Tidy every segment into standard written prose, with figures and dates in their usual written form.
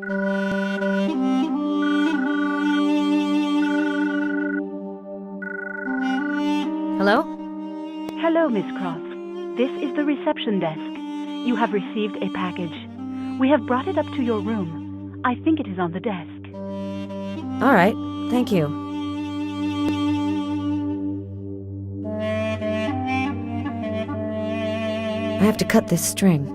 Hello? Hello, Miss Cross. This is the reception desk. You have received a package. We have brought it up to your room. I think it is on the desk. All right, thank you. I have to cut this string.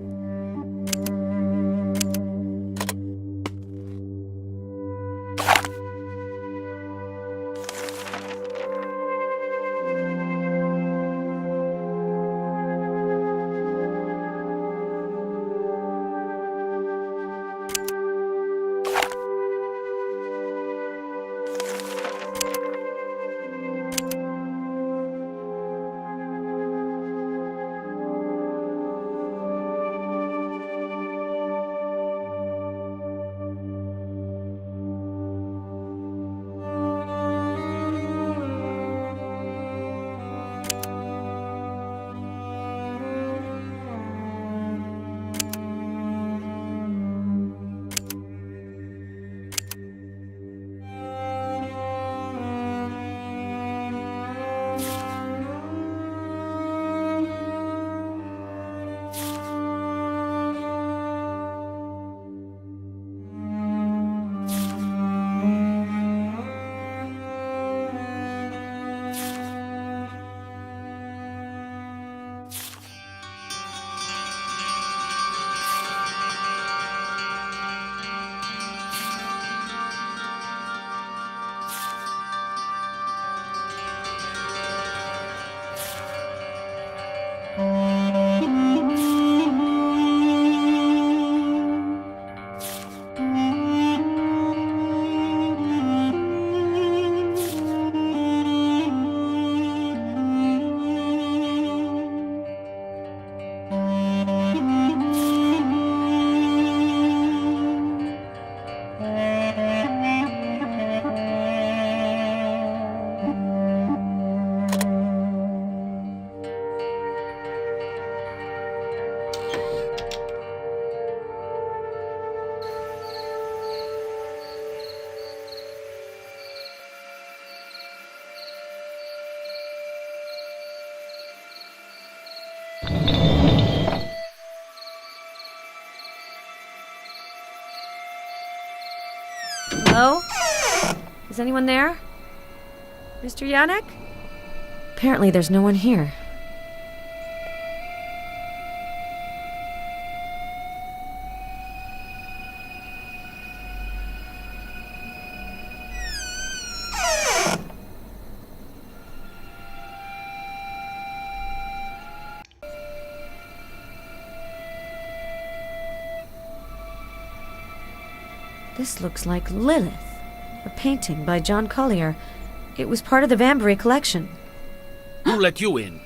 Hello? Is anyone there? Mr. Yannick? Apparently there's no one here. This looks like Lilith, a painting by John Collier. It was part of the Vanbury collection. Who let you in?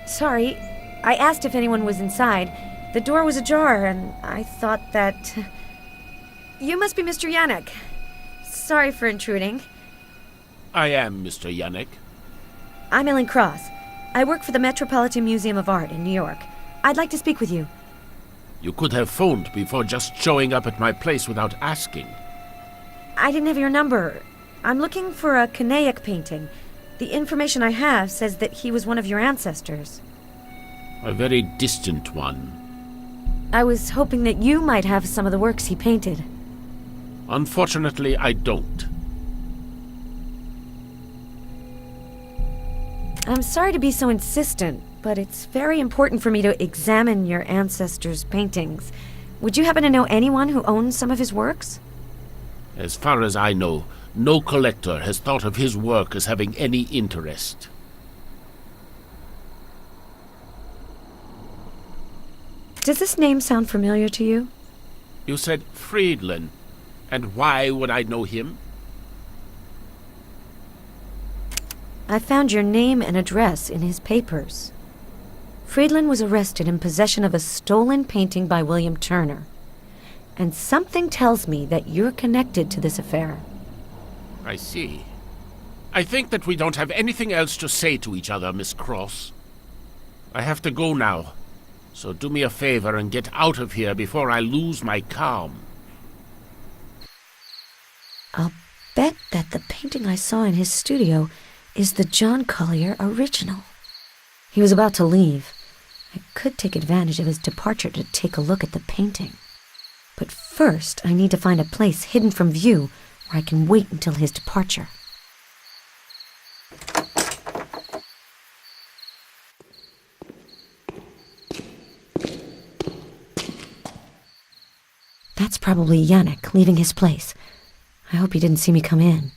Sorry, I asked if anyone was inside. The door was ajar, and I thought that... You must be Mr. Yannick. Sorry for intruding. I am Mr. Yannick. I'm Ellen Cross. I work for the Metropolitan Museum of Art in New York. I'd like to speak with you. You could have phoned before just showing up at my place without asking. I didn't have your number. I'm looking for a Canaic painting. The information I have says that he was one of your ancestors. A very distant one. I was hoping that you might have some of the works he painted. Unfortunately, I don't. I'm sorry to be so insistent, but it's very important for me to examine your ancestors' paintings. Would you happen to know anyone who owns some of his works? As far as I know, no collector has thought of his work as having any interest. Does this name sound familiar to you? You said Friedland, and why would I know him? I found your name and address in his papers. Friedland was arrested in possession of a stolen painting by William Turner. And something tells me that you're connected to this affair. I see. I think that we don't have anything else to say to each other, Miss Cross. I have to go now. So do me a favor and get out of here before I lose my calm. I'll bet that the painting I saw in his studio is the John Collier original. He was about to leave. I could take advantage of his departure to take a look at the painting. But first, I need to find a place hidden from view where I can wait until his departure. That's probably Yannick leaving his place. I hope he didn't see me come in.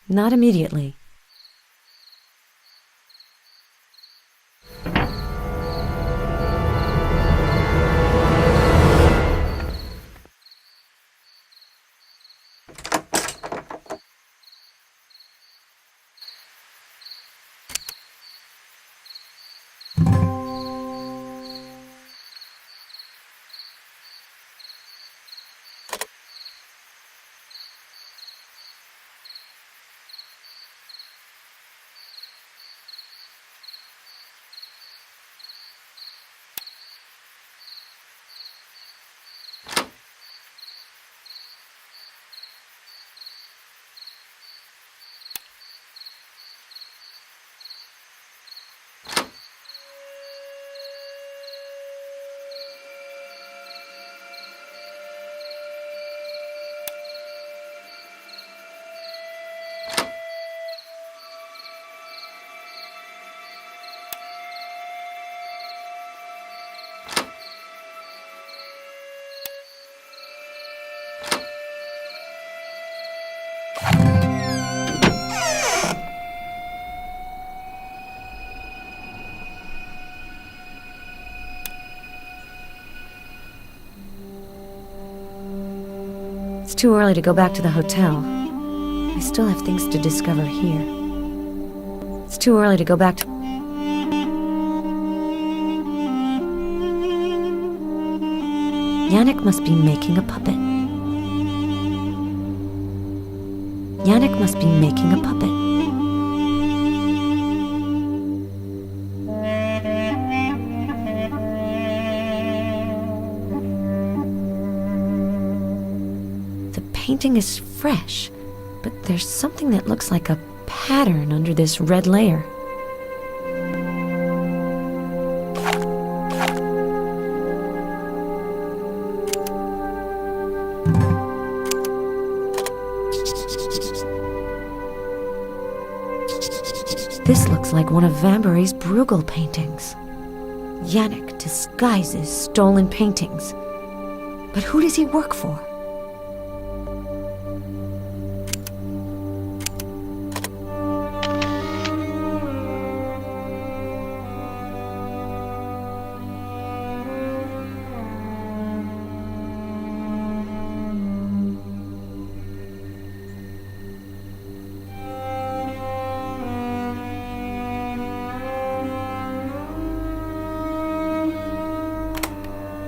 Not immediately. It's too early to go back to the hotel. I still have things to discover here. It's too early to go back to... Yannick must be making a puppet. Yannick must be making a puppet. The painting is fresh, but there's something that looks like a pattern under this red layer. This looks like one of Vambury's Bruegel paintings. Yannick disguises stolen paintings. But who does he work for?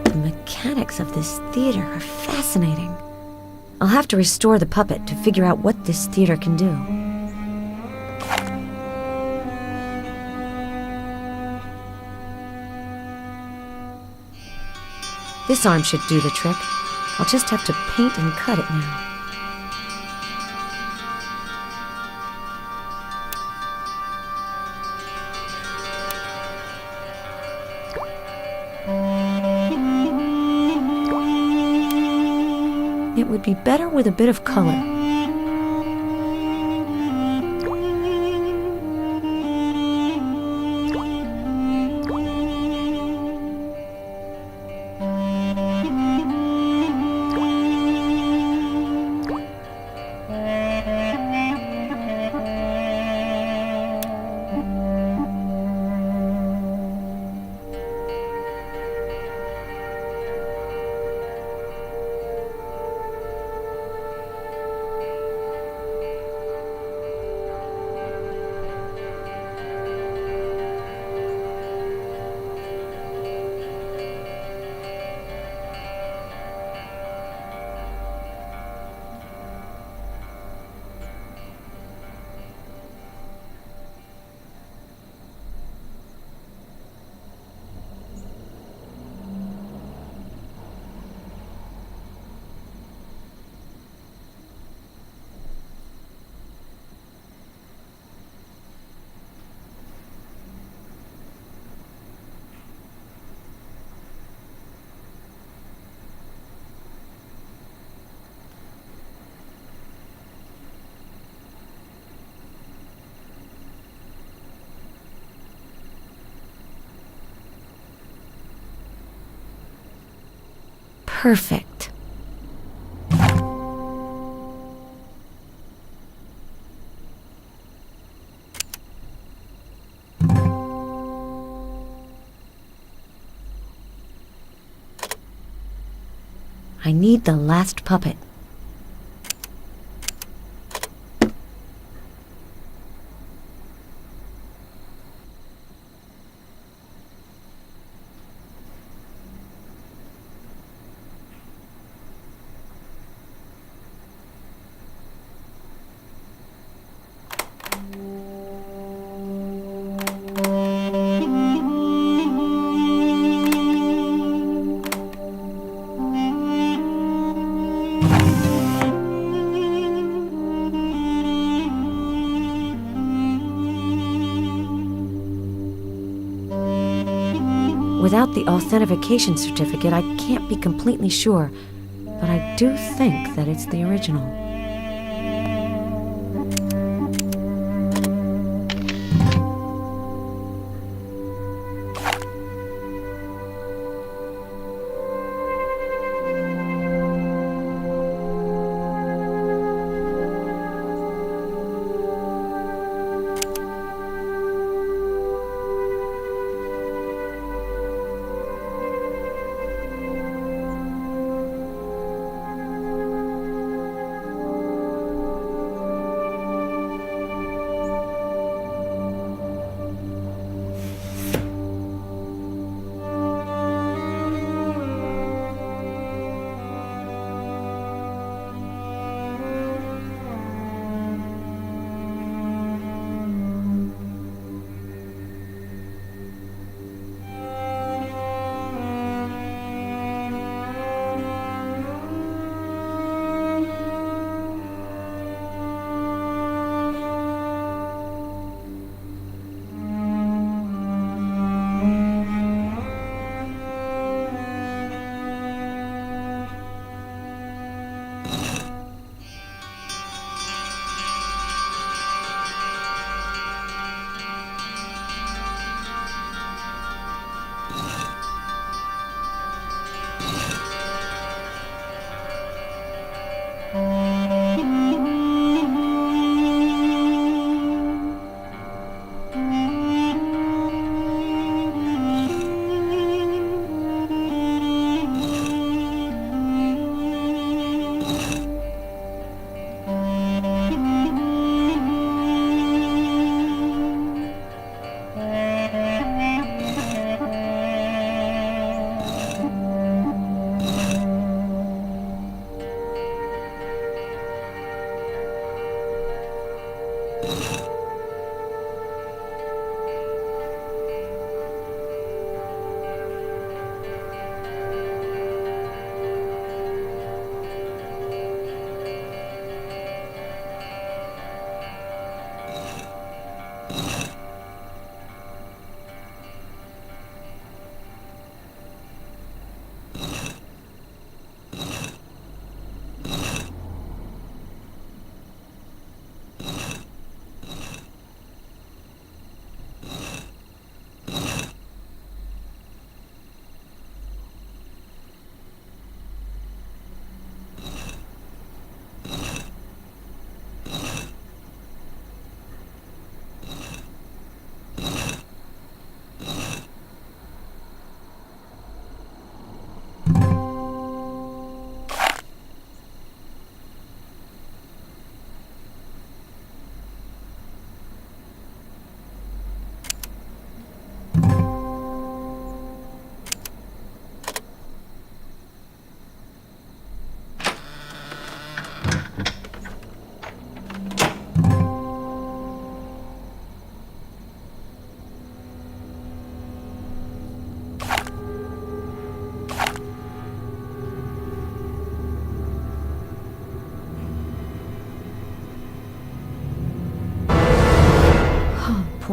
The mechanics of this theater are fascinating. I'll have to restore the puppet to figure out what this theater can do. This arm should do the trick. I'll just have to paint and cut it now. It would be better with a bit of color. Perfect. I need the last puppet. Without the authentication certificate, I can't be completely sure, but I do think that it's the original.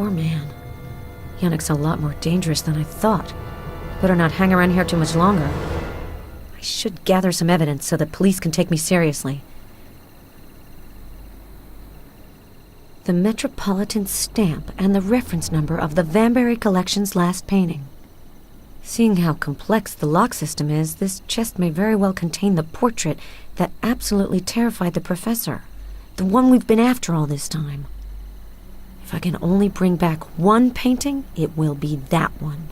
Poor man. Yannick's a lot more dangerous than I thought. Better not hang around here too much longer. I should gather some evidence so that police can take me seriously. The Metropolitan stamp and the reference number of the Vanbury Collection's last painting. Seeing how complex the lock system is, this chest may very well contain the portrait that absolutely terrified the professor. The one we've been after all this time. If I can only bring back one painting, it will be that one.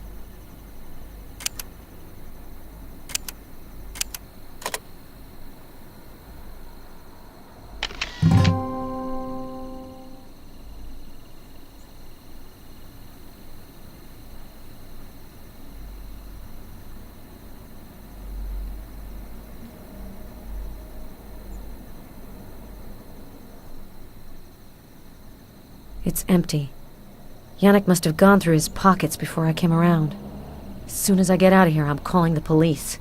It's empty. Yannick must have gone through his pockets before I came around. As soon as I get out of here, I'm calling the police.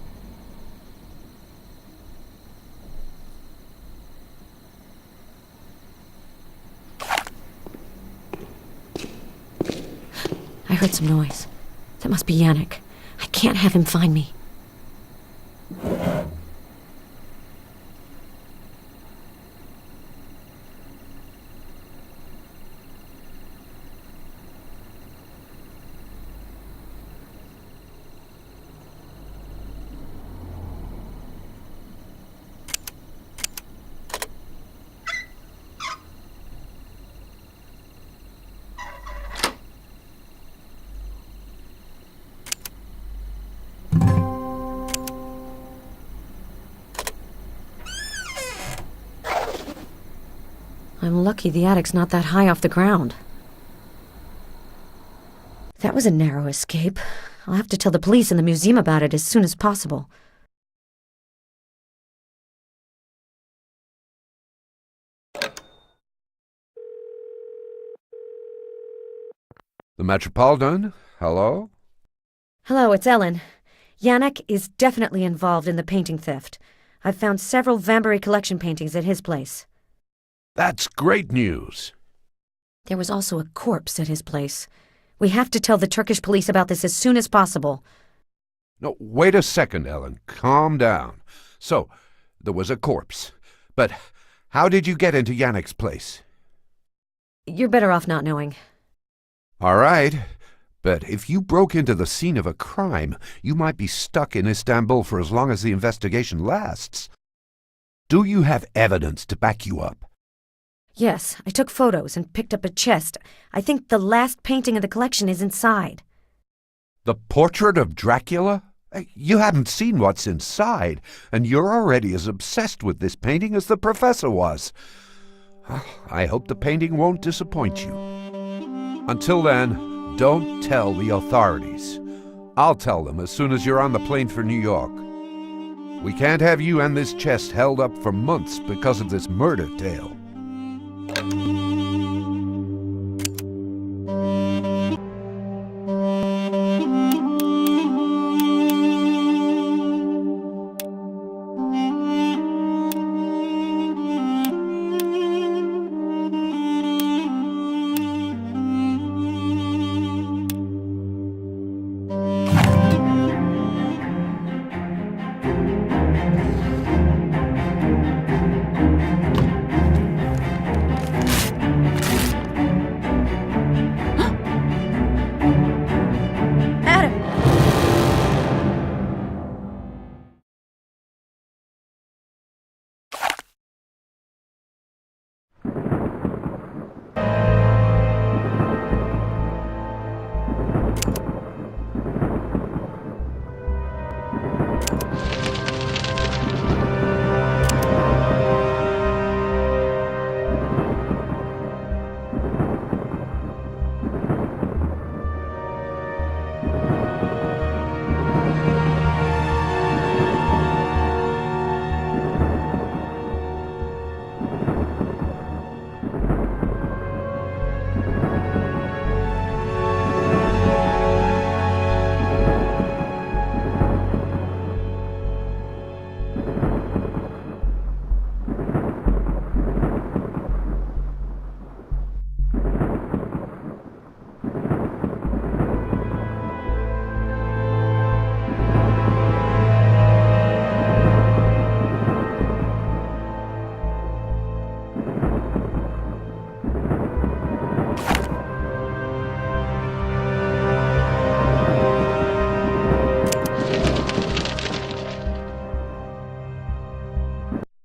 I heard some noise. That must be Yannick. I can't have him find me. I'm lucky the attic's not that high off the ground. That was a narrow escape. I'll have to tell the police and the museum about it as soon as possible. The Metropolitan? Hello? Hello, it's Ellen. Yannick is definitely involved in the painting theft. I've found several Vanbury Collection paintings at his place. That's great news. There was also a corpse at his place. We have to tell the Turkish police about this as soon as possible. No, wait a second, Ellen. Calm down. So, there was a corpse. But how did you get into Yannick's place? You're better off not knowing. All right. But if you broke into the scene of a crime, you might be stuck in Istanbul for as long as the investigation lasts. Do you have evidence to back you up? Yes, I took photos and picked up a chest. I think the last painting in the collection is inside. The portrait of Dracula? You haven't seen what's inside, and you're already as obsessed with this painting as the professor was. I hope the painting won't disappoint you. Until then, don't tell the authorities. I'll tell them as soon as you're on the plane for New York. We can't have you and this chest held up for months because of this murder tale.